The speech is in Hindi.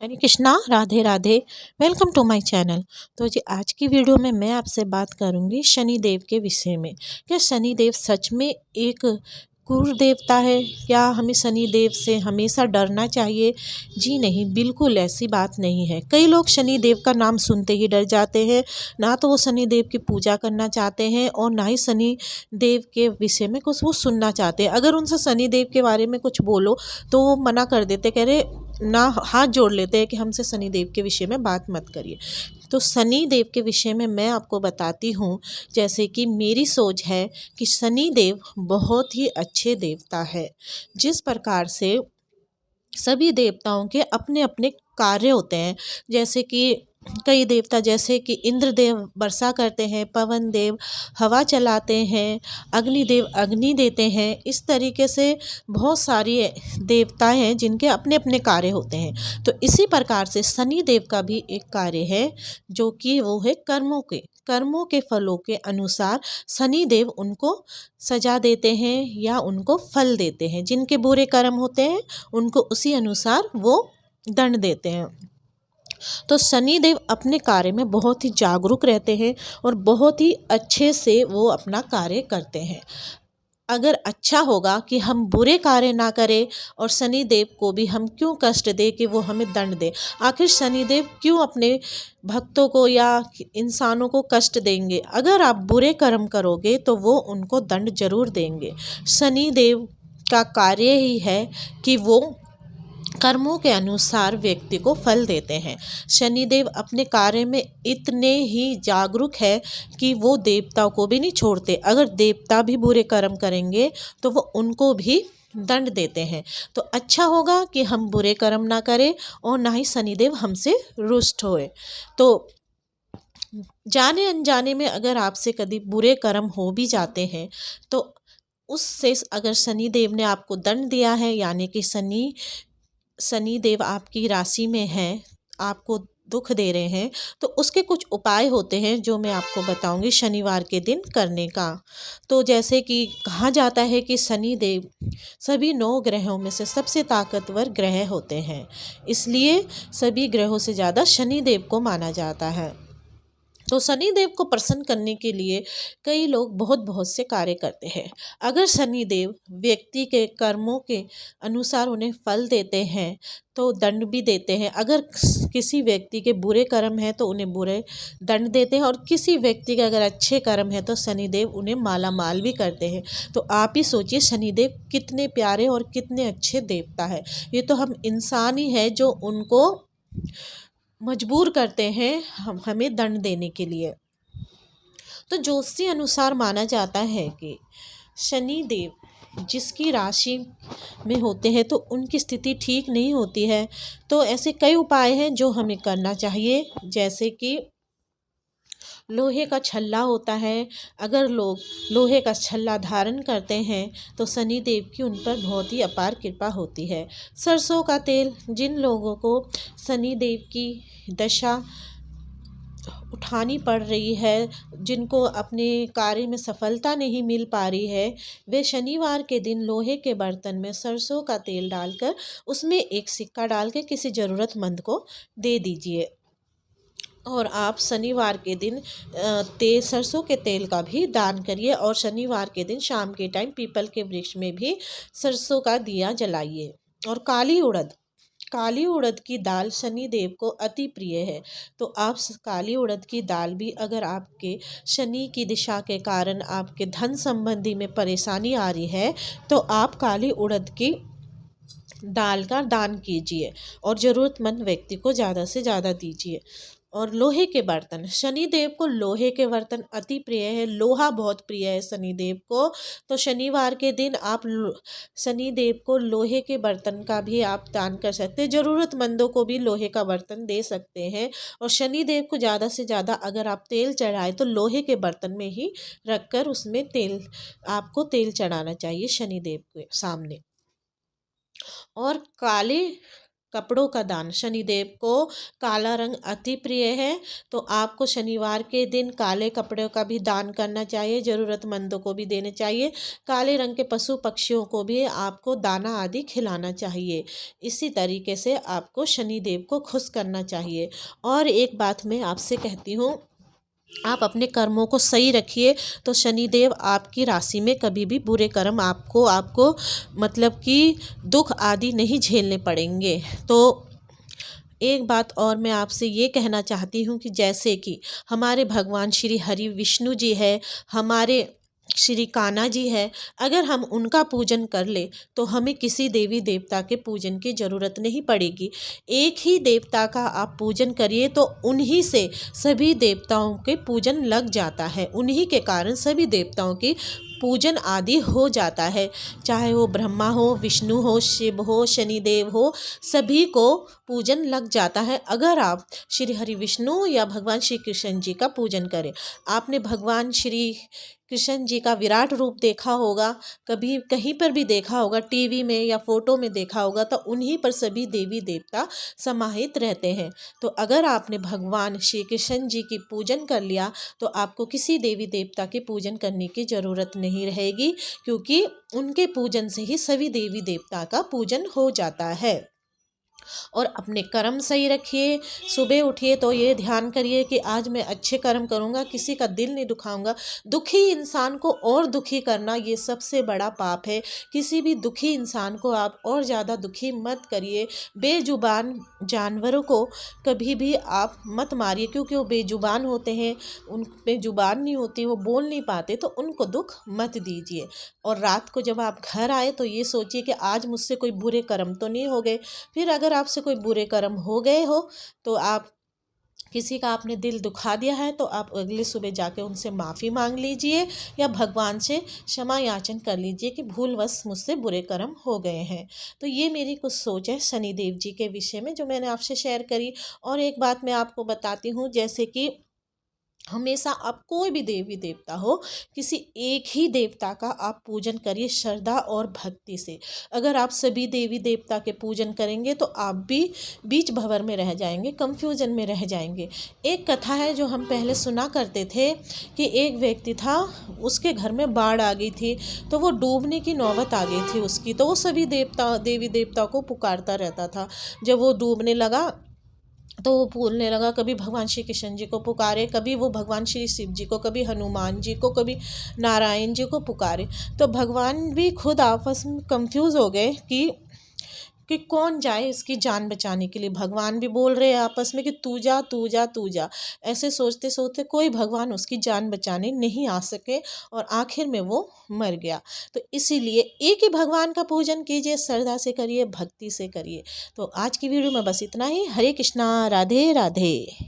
Hare Krishna, Radhe Radhe. Welcome to my channel. तो जी आज की वीडियो में मैं आपसे बात करूंगी शनिदेव के विषय में। क्या शनिदेव सच में एक क्रूर देवता है? क्या हमें शनिदेव से हमेशा डरना चाहिए? जी नहीं, बिल्कुल ऐसी बात नहीं है। कई लोग शनिदेव का नाम सुनते ही डर जाते हैं। ना तो वो शनिदेव की पूजा करना चाहते हैं और ना ही शनिदेव के विषय में कुछ वो सुनना चाहते हैं। अगर उनसे शनिदेव के बारे में कुछ बोलो तो वो मना कर देते, कह रहे ना, हाथ जोड़ लेते हैं कि हमसे शनिदेव के विषय में बात मत करिए। तो शनिदेव के विषय में मैं आपको बताती हूँ। जैसे कि मेरी सोच है कि शनिदेव बहुत ही अच्छे देवता है। जिस प्रकार से सभी देवताओं के अपने अपने कार्य होते हैं। जैसे कि कई देवता, जैसे कि इंद्र देव वर्षा करते हैं, पवन देव हवा चलाते हैं, अग्निदेव अग्नि देते हैं। इस तरीके से बहुत सारी देवताएं हैं जिनके अपने अपने कार्य होते हैं। तो इसी प्रकार से शनि देव का भी एक कार्य है, जो कि वो है कर्मों के फलों के अनुसार शनिदेव उनको सजा देते हैं या उनको फल देते हैं। जिनके बुरे कर्म होते हैं उनको उसी अनुसार वो दंड देते हैं। तो शनिदेव अपने कार्य में बहुत ही जागरूक रहते हैं और बहुत ही अच्छे से वो अपना कार्य करते हैं। अगर अच्छा होगा कि हम बुरे कार्य ना करें और शनिदेव को भी हम क्यों कष्ट दे कि वो हमें दंड दे। आखिर शनिदेव क्यों अपने भक्तों को या इंसानों को कष्ट देंगे? अगर आप बुरे कर्म करोगे तो वो उनको दंड जरूर देंगे। शनिदेव का कार्य ही है कि वो कर्मों के अनुसार व्यक्ति को फल देते हैं। शनिदेव अपने कार्य में इतने ही जागरूक है कि वो देवताओं को भी नहीं छोड़ते। अगर देवता भी बुरे कर्म करेंगे तो वो उनको भी दंड देते हैं। तो अच्छा होगा कि हम बुरे कर्म ना करें और ना ही शनिदेव हमसे रुष्ट होए। तो जाने अनजाने में अगर आपसे कभी बुरे कर्म हो भी जाते हैं तो उससे अगर शनिदेव ने आपको दंड दिया है, यानी कि शनिदेव आपकी राशि में हैं, आपको दुख दे रहे हैं, तो उसके कुछ उपाय होते हैं जो मैं आपको बताऊंगी शनिवार के दिन करने का। तो जैसे कि कहा जाता है कि शनिदेव सभी 9 ग्रहों में से सबसे ताकतवर ग्रह होते हैं, इसलिए सभी ग्रहों से ज़्यादा शनिदेव को माना जाता है। तो शनिदेव को प्रसन्न करने के लिए कई लोग बहुत बहुत से कार्य करते हैं। अगर शनिदेव व्यक्ति के कर्मों के अनुसार उन्हें फल देते हैं तो दंड भी देते हैं। अगर किसी व्यक्ति के बुरे कर्म हैं तो उन्हें बुरे दंड देते हैं, और किसी व्यक्ति के अगर अच्छे कर्म हैं तो शनिदेव उन्हें माला माल भी करते हैं। तो आप ही सोचिए शनिदेव कितने प्यारे और कितने अच्छे देवता है। ये तो हम इंसान ही है जो उनको मजबूर करते हैं हमें दंड देने के लिए। तो ज्योतिषी अनुसार माना जाता है कि शनि देव जिसकी राशि में होते हैं तो उनकी स्थिति ठीक नहीं होती है। तो ऐसे कई उपाय हैं जो हमें करना चाहिए। जैसे कि लोहे का छल्ला होता है, अगर लोग लोहे का छल्ला धारण करते हैं तो शनि देव की उन पर बहुत ही अपार कृपा होती है। सरसों का तेल, जिन लोगों को शनि देव की दशा उठानी पड़ रही है, जिनको अपने कार्य में सफलता नहीं मिल पा रही है, वे शनिवार के दिन लोहे के बर्तन में सरसों का तेल डालकर उसमें एक सिक्का डाल के किसी ज़रूरतमंद को दे दीजिए। और आप शनिवार के दिन सरसों के तेल का भी दान करिए, और शनिवार के दिन शाम के टाइम पीपल के वृक्ष में भी सरसों का दिया जलाइए। और काली उड़द की दाल शनि देव को अति प्रिय है। तो आप काली उड़द की दाल भी, अगर आपके शनि की दिशा के कारण आपके धन संबंधी में परेशानी आ रही है तो आप काली उड़द की दाल का दान कीजिए और ज़रूरतमंद व्यक्ति को ज़्यादा से ज़्यादा दीजिए। और लोहे के बर्तन, शनिदेव को लोहे के बर्तन अति प्रिय है। लोहा बहुत प्रिय है शनिदेव को। तो शनिवार के दिन आप शनिदेव को लोहे के बर्तन का भी आप दान कर सकते हैं। ज़रूरतमंदों को भी लोहे का बर्तन दे सकते हैं। और शनिदेव को ज़्यादा से ज़्यादा अगर आप तेल चढ़ाए तो लोहे के बर्तन में ही रखकर उसमें आपको तेल चढ़ाना चाहिए शनिदेव के सामने। और कपड़ों का दान। शनिदेव को काला रंग अति प्रिय है, तो आपको शनिवार के दिन काले कपड़ों का भी दान करना चाहिए, ज़रूरतमंदों को भी देने चाहिए। काले रंग के पशु पक्षियों को भी आपको दाना आदि खिलाना चाहिए। इसी तरीके से आपको शनिदेव को खुश करना चाहिए। और एक बात मैं आपसे कहती हूँ, आप अपने कर्मों को सही रखिए तो शनिदेव आपकी राशि में कभी भी बुरे कर्म आपको मतलब कि दुख आदि नहीं झेलने पड़ेंगे। तो एक बात और मैं आपसे ये कहना चाहती हूँ कि जैसे कि हमारे भगवान श्री हरि विष्णु जी है, हमारे श्री कान्हा जी है, अगर हम उनका पूजन कर ले तो हमें किसी देवी देवता के पूजन की ज़रूरत नहीं पड़ेगी। एक ही देवता का आप पूजन करिए तो उन्हीं से सभी देवताओं के पूजन लग जाता है, उन्हीं के कारण सभी देवताओं की पूजन आदि हो जाता है। चाहे वो ब्रह्मा हो, विष्णु हो, शिव हो, शनिदेव हो, सभी को पूजन लग जाता है अगर आप श्री हरि विष्णु या भगवान श्री कृष्ण जी का पूजन करें। आपने भगवान श्री कृष्ण जी का विराट रूप देखा होगा, कभी कहीं पर भी देखा होगा, टीवी में या फोटो में देखा होगा, तो उन्हीं पर सभी देवी देवता समाहित रहते हैं। तो अगर आपने भगवान श्री कृष्ण जी की पूजन कर लिया तो आपको किसी देवी देवता के पूजन करने की ज़रूरत नहीं रहेगी, क्योंकि उनके पूजन से ही सभी देवी देवता का पूजन हो जाता है। और अपने कर्म सही रखिए। सुबह उठिए तो ये ध्यान करिए कि आज मैं अच्छे कर्म करूँगा, किसी का दिल नहीं दुखाऊंगा। दुखी इंसान को और दुखी करना ये सबसे बड़ा पाप है। किसी भी दुखी इंसान को आप और ज़्यादा दुखी मत करिए। बेजुबान जानवरों को कभी भी आप मत मारिए, क्योंकि वो बेजुबान होते हैं, उन पे जुबान नहीं होती, वो बोल नहीं पाते, तो उनको दुख मत दीजिए। और रात को जब आप घर आए तो ये सोचिए कि आज मुझसे कोई बुरे कर्म तो नहीं हो गए। फिर अगर आपसे कोई बुरे कर्म हो गए हो तो आप किसी का आपने दिल दुखा दिया है तो आप अगली सुबह जाके उनसे माफ़ी मांग लीजिए या भगवान से क्षमा याचन कर लीजिए कि भूलवश मुझसे बुरे कर्म हो गए हैं। तो ये मेरी कुछ सोच है शनिदेव जी के विषय में जो मैंने आपसे शेयर करी। और एक बात मैं आपको बताती हूँ, जैसे कि हमेशा आप कोई भी देवी देवता हो, किसी एक ही देवता का आप पूजन करिए श्रद्धा और भक्ति से। अगर आप सभी देवी देवता के पूजन करेंगे तो आप भी बीच भंवर में रह जाएंगे, कंफ्यूजन में रह जाएंगे। एक कथा है जो हम पहले सुना करते थे कि एक व्यक्ति था, उसके घर में बाढ़ आ गई थी, तो वो डूबने की नौबत आ गई थी उसकी, तो वो सभी देवी देवता को पुकारता रहता था। जब वो डूबने लगा तो वो बोलने लगा, कभी भगवान श्री कृष्ण जी को पुकारे, कभी वो भगवान श्री शिव जी को, कभी हनुमान जी को, कभी नारायण जी को पुकारे। तो भगवान भी खुद आपस में कंफ्यूज हो गए कि कौन जाए इसकी जान बचाने के लिए। भगवान भी बोल रहे हैं आपस में कि तू जा तू जा तू जा। ऐसे सोचते सोचते कोई भगवान उसकी जान बचाने नहीं आ सके और आखिर में वो मर गया। तो इसीलिए एक ही भगवान का पूजन कीजिए, श्रद्धा से करिए, भक्ति से करिए। तो आज की वीडियो में बस इतना ही। हरे कृष्णा, राधे राधे।